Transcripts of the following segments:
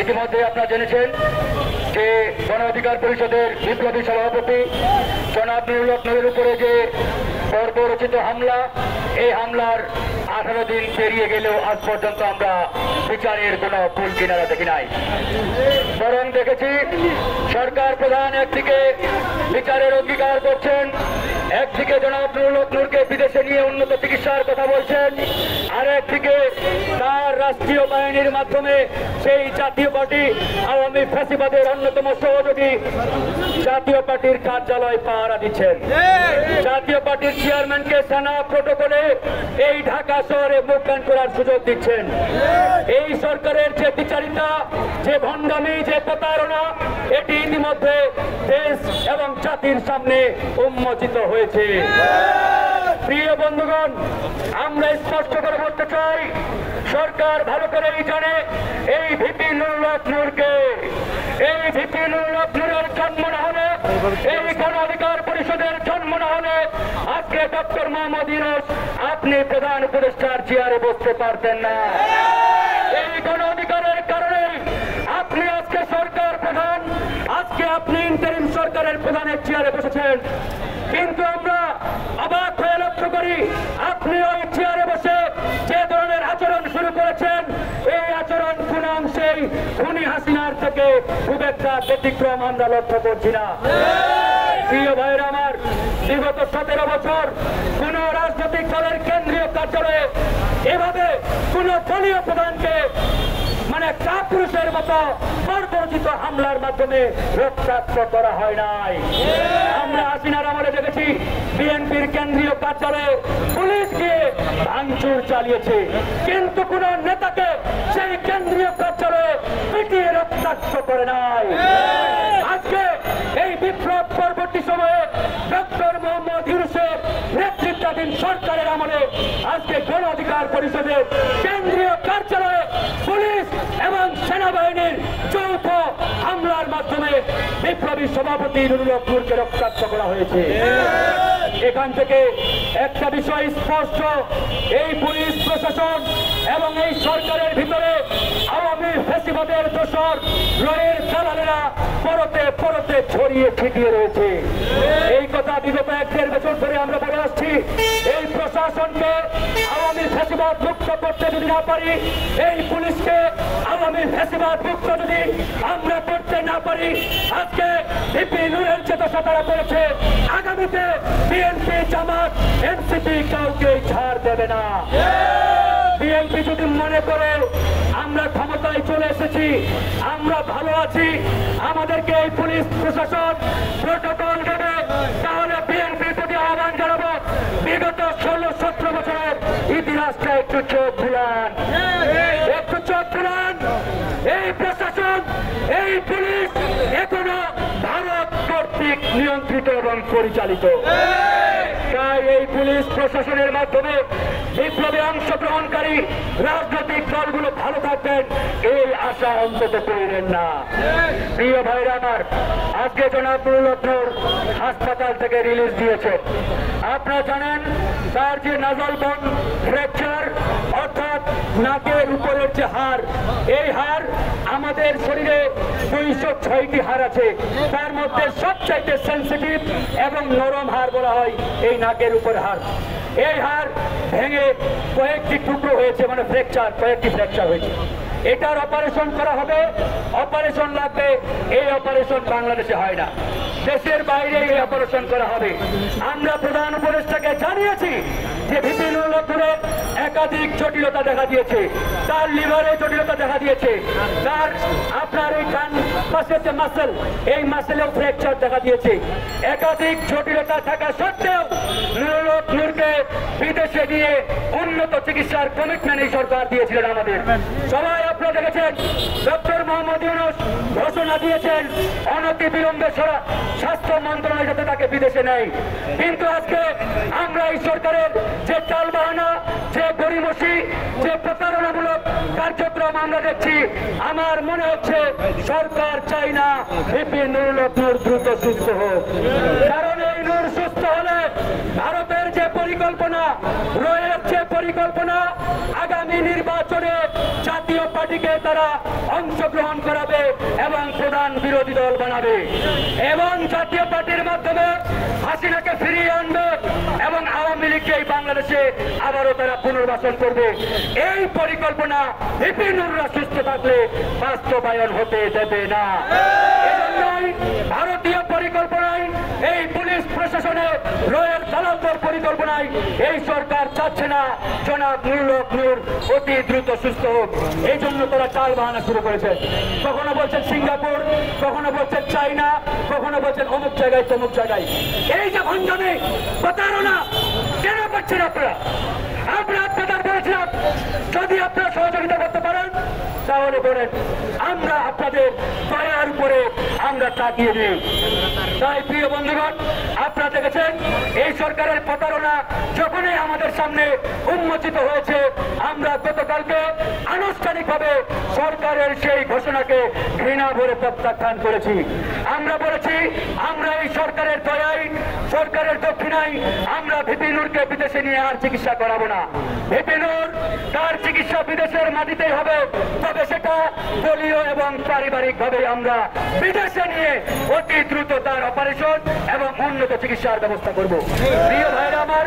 ইতিমধ্যে আপনারা জেনেছেন যে গণ অধিকার পরিষদের বিপ্লবী সভাপতি জনাব নুরুল হক নূরের উপরে যে বর্বরচিত হামলা, এই হামলার 18 দিন পেরিয়ে গেলেও আজ পর্যন্ত আমরা বিচারের কোনো কুল কিনারা দেখি নাই। বরং দেখেছি সরকার প্রধান একদিকে বিচারের অঙ্গীকার করছেন, একদিকে জনাব নুরুল হক নূরকে বিদেশে নিয়ে উন্নত চিকিৎসার কথা বলছেন, আর একদিকে তার রাষ্ট্রীয় বাহিনীর মাধ্যমে সেই জাতীয় পার্টি আওয়ামী ফ্যাসিবাদের অন্যতম সহযোগী জাতীয় পার্টির কার্যালয় পাহারা দিচ্ছেন। জাতীয় পার্টির চেয়ারম্যানকে সেনা প্রটোকলে এই ঢাকা শহরে মুখগান করার সুযোগ দিচ্ছেন। এই সরকারের যে বিচারিতা, যে ভণ্ডামি, যে প্রতারণা, এটি ইতিমধ্যে দেশ এবং জাতির সামনে উন্মোচিত হয়েছে। প্রিয় বন্ধুগণ, আমরা স্পষ্ট করে বলতে চাই, সরকার ভালো করেই জানে এই ভিপি নুরুল হক নূরকে, এই ভিপি নুরুল হক নূরের জন্ম না হলে, এই গণ অধিকার পরিষদের জন্ম না হলে আজকে ডক্টর মোহাম্মদ ইউনূস আপনি প্রধান উপদেষ্টার চেয়ারে বসতে পারতেন না। এই গণ অধিকারের কারণে আপনি আজকে সরকার প্রধান, আজকে আপনি ইন্টারিম সরকারের প্রধানের চেয়ারে বসেছেন। কিন্তু আমরা অবাক হয়ে লক্ষ্য করি, আপনি ওই চেয়ারে বসে যে ধরনের আচরণ শুরু করেছেন, এই আচরণ কোন অংশেই খুনি হাসিনার থেকে খুব একটা ব্যতিক্রম আমরা লক্ষ্য করছি না। প্রিয় ভাইরা আমার, বিগত 17 বছর কোন রাজনৈতিক দলের কেন্দ্রীয় কার্যালয়ে এভাবে কোন দলীয় প্রধানকে কাপুরুষের মতো বর্বরচিত হামলার মাধ্যমে রক্তাক্ত করা হয় নাই। আমরা হাসিনার আমলে দেখেছি বিএনপির কেন্দ্রীয় কার্যালয়ে পুলিশ গিয়ে ভাঙচুর চালিয়েছে, কিন্তু কোন নেতাকে সেই কেন্দ্রীয় কার্যালয়ে পিটিয়ে রক্তাক্ত করে নাই। আজকে এই বিপ্লব পরবর্তী সময়ে ডক্টর মোহাম্মদ ইউনূসের নেতৃত্বাধীন সরকারের আমলে আজকে গণ অধিকার পরিষদের কেন্দ্রীয় কার্যালয়ে পুলিশ এবং সেনাবাহিনীর যৌথ হামলার মাধ্যমে বিপ্লবী সভাপতি নুরুল হক নূরকে রক্তাক্ত করা হয়েছে। এখান থেকে একটা বিষয় স্পষ্ট, এই পুলিশ প্রশাসন এবং এই সরকারের ভিতরে আওয়ামী ফ্যাসিবাদের দোসর রয়ের দালালেরা পরতে পরতে ছড়িয়ে ছিটিয়ে রয়েছে। এই কথা বিগত 1-1.5 বছর ধরে আমরা বলে আসছি। এই প্রশাসনকে আওয়ামী ফ্যাসিবাদ মুক্ত করতে যদি না পারি, এই পুলিশকে আওয়ামী ফ্যাসিবাদ মুক্ত যদি আমরা করতে না পারি, আজকে ভিপি নূরের চেতনা তারা করেছে, আগামীতে বিএনপি, জামাত, এনসিপি কাউকে ছাড় দেবে না। বিএনপি যদি মনে করে আমরা ক্ষমতায় চলে এসেছি, আমরা ভালো আছি, আমাদেরকে এই পুলিশ প্রশাসন প্রটোকল দেবে, তাহলে বিএনপির প্রতি আহ্বান জানাবো, বিগত 16-17 বছরের ইতিহাসটা একটু চোখ বুলান, একটু চোখ বুলান। এই প্রশাসন, এই পুলিশ এখনো ভারত কর্তৃক নিয়ন্ত্রিত এবং পরিচালিত। তাই এই পুলিশ প্রশাসনের মাধ্যমে বিপ্লবে অংশগ্রহণকারী রাজনৈতিক দলগুলো ভালো থাকবেন, এই আশা অন্তত করিলেন না। প্রিয় ভাইরা আমার, আজকে জনাব নুরুল হক নূর হাসপাতাল থেকে রিলিজ দিয়েছে। আপনারা জানেন তার যে নাজল বোন ফ্র্যাকচার, অর্থাৎ নাকের উপরের যে হাড়, এই হাড় আমাদের শরীরে 206টি হাড় আছে, তার মধ্যে সবচাইতে সেন্সিটিভ এবং নরম হাড় বলা হয় এই নাকের উপর হাড়। এই হাড় ভেঙে কয়েকটি টুকরো হয়েছে, মানে ফ্র্যাকচার, কয়েকটি ফ্র্যাকচার হয়েছে। এটার অপারেশন করা হবে, অপারেশন লাগবে। এই অপারেশন বাংলাদেশে হয় না, দেশের বাইরে এই অপারেশন করা হবে। আমরা প্রধান উপদেষ্টাকে জানিয়েছি যে ভিপি নুরুল হক নূরের একাধিক জটিলতা দেখা দিয়েছে, তার লিভারে জটিলতা দেখা দিয়েছে, তার আপনার এই ডান পাশের যে মাসেল, এই মাসেলেও ফ্র্যাকচার দেখা দিয়েছে। একাধিক জটিলতা থাকা সত্ত্বেও নুরুল হক নূরকে বিদেশে নিয়ে উন্নত চিকিৎসার কমিটমেন্ট এই সরকার দিয়েছিলেন আমাদের। সবাই আপনারা দেখেছেন ডক্টর মোহাম্মদ ইউনূস ঘোষণা দিয়েছেন অনতি বিলম্বে স্বাস্থ্য মন্ত্রণালয় যাতে তাকে বিদেশে নেয়। কিন্তু আজকে আমরা এই সরকারের যে টালবাহানা, যে গরিমসি, যে প্রতারণামূলক কার্যক্রম আমরা দেখছি, আমার মনে হচ্ছে সরকার চাই না ভিপি নুরুল হক নূর দ্রুত সুস্থ হোক। কারণ এই নূর সুস্থ হলে ভারতের যে পরিকল্পনা রয়েছে, পরিকল্পনা আগামী নির্বাচনে জাতীয় পার্টিকে তারা অংশগ্রহণ করাবে এবং প্রধান বিরোধী দল বানাবে এবং জাতীয় পার্টির মাধ্যমে হাসিনাকে ফিরিয়ে আনবে এবং আওয়ামী লীগকে বাংলাদেশে আবারও তারা পুনর্বাসন করবে। এই পরিকল্পনা ভিপি নুররা সুস্থ থাকলে বাস্তবায়ন হতে দেবে না। এজন্যই ভারতীয় পরিকল্পনায় এই পুলিশ প্রশাসনে রয়ের দালালদের পরিকল্পনায় এই সরকার চাচ্ছে না জনাব নুরুল হক নূর অতি দ্রুত সুস্থ হোক। এই জন্য তারা চাল বাহানা শুরু করেছে। কখনো বলছেন সিঙ্গাপুর, কখনো বলছেন চায়না, কখনো বলছেন অমুক জায়গায় তমুক জায়গায়। এই যে ভণ্ডামি, প্রতারণা কেন করছেন আপনারা? আমরা আপনাদের বলেছিলাম যদি আপনারা সহযোগিতা করতে পারেন তাহলে বলেন, আমরা আপনাদের দয়ার উপরে আমরা তাকিয়ে দিই। তাই প্রিয় বন্ধুগণ, আপনারা দেখেছেন এই সরকারের প্রতারণা যখনই আমাদের সামনে উন্মোচিত হয়েছে, আমরা গতকালকে আনুষ্ঠানিকভাবে সরকারের সেই ঘোষণাকে ঘৃণা ভরে প্রত্যাখ্যান করেছি। আমরা বলেছি আমরা এই সরকারের দয়ায়, সরকারের দক্ষিণায় আমরা ভিপি নুরকে বিদেশে নিয়ে আর চিকিৎসা করাবো না। ভিপি নূর তার চিকিৎসা বিদেশের মাটিতেই হবে, তবে সেটা দলীয় এবং পারিবারিক ভাবে আমরা বিদেশে নিয়ে অতি দ্রুত তার অপারেশন এবং উন্নত চিকিৎসার ব্যবস্থা করব। প্রিয় ভাইরা আমার,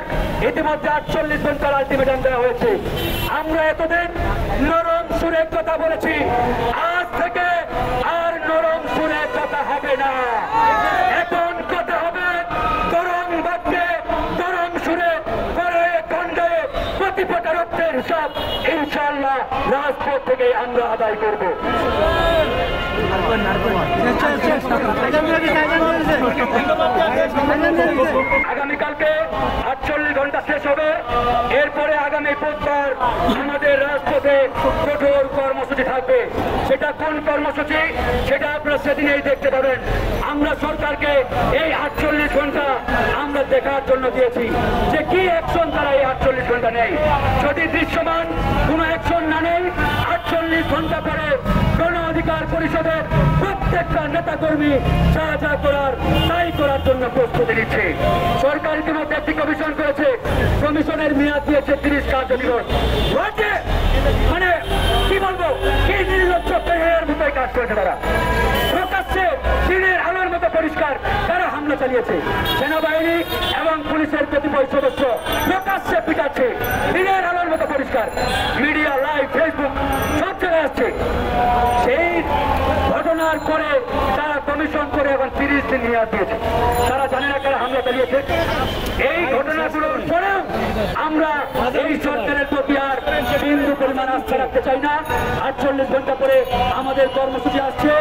ইতিমধ্যে 48 ঘন্টার আলটিমেটাম দেওয়া হয়েছে। আমরা এতদিন নরম সুরে কথা বলেছি, আজ থেকে আর নরম সুরে কথা হবে না। এখন কথা হবে গরম বাক্যে, গরম সুরে, করে খণ্ডে প্রতিপটা রক্তের হিসাব ইনশাআল্লাহ রাজপথ থেকে আমরা আদায় করব। আগামীকালকে 48 ঘন্টা শেষ হবে। এরপরে আগামী বুধবার আমাদের রাজপথে কঠোর কর্মসূচি থাকবে। সেটা কোন কর্মসূচি সেটা আপনারা সেদিনেই দেখতে পাবেন। আমরা সরকারকে এই 48 ঘন্টা আমরা দেখার জন্য দিয়েছি যে কি অ্যাকশন তারা এই 48 ঘন্টা নেই। যদি দৃশ্যমান কোন অ্যাকশন না নেই, 48 ঘন্টা পরে গণ অধিকার পরিষদের প্রত্যেকটা নেতা কর্মী যা যা করার তাই করার জন্য প্রস্তুতি নিচ্ছে। সরকার ইতিমধ্যে একটি কমিশন করেছে, কমিশনের মেয়াদ দিয়েছে 30 কার্য দিবস। মানে কি বলবো, কি নির্লজ্জ পেহের মতোই কাজ করেছে তারা। প্রকাশ্যে দিনের আলোর মতো পরিষ্কার তারা হামলা চালিয়েছে। সেনাবাহিনী এবং পুলিশের কতিপয় সদস্য প্রকাশ্যে পিটাচ্ছে, দিনের আলোর মতো পরিষ্কার। মিডিয়া, লাইভ, ফেসবুক সব জায়গায় আসছে। সেই ঘটনার পরে তারা কমিশন করে এখন 30 দিন মেয়াদ দিয়েছে। তারা জানে না কারা হামলা চালিয়েছে। এই ঘটনাগুলোর পরেও আমরা এই সরকারের প্রতি আর বিন্দু পরিমাণ আস্থা রাখতে চাই না। 48 ঘন্টা পরে আমাদের কর্মসূচি আসছে,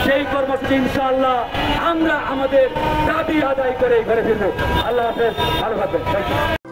সেই কর্মসূচি ইনশাআল্লাহ আমরা আমাদের দাবি আদায় করে ঘরে ফিরবো। আল্লাহ হাফেজ, ভালো থাকবেন।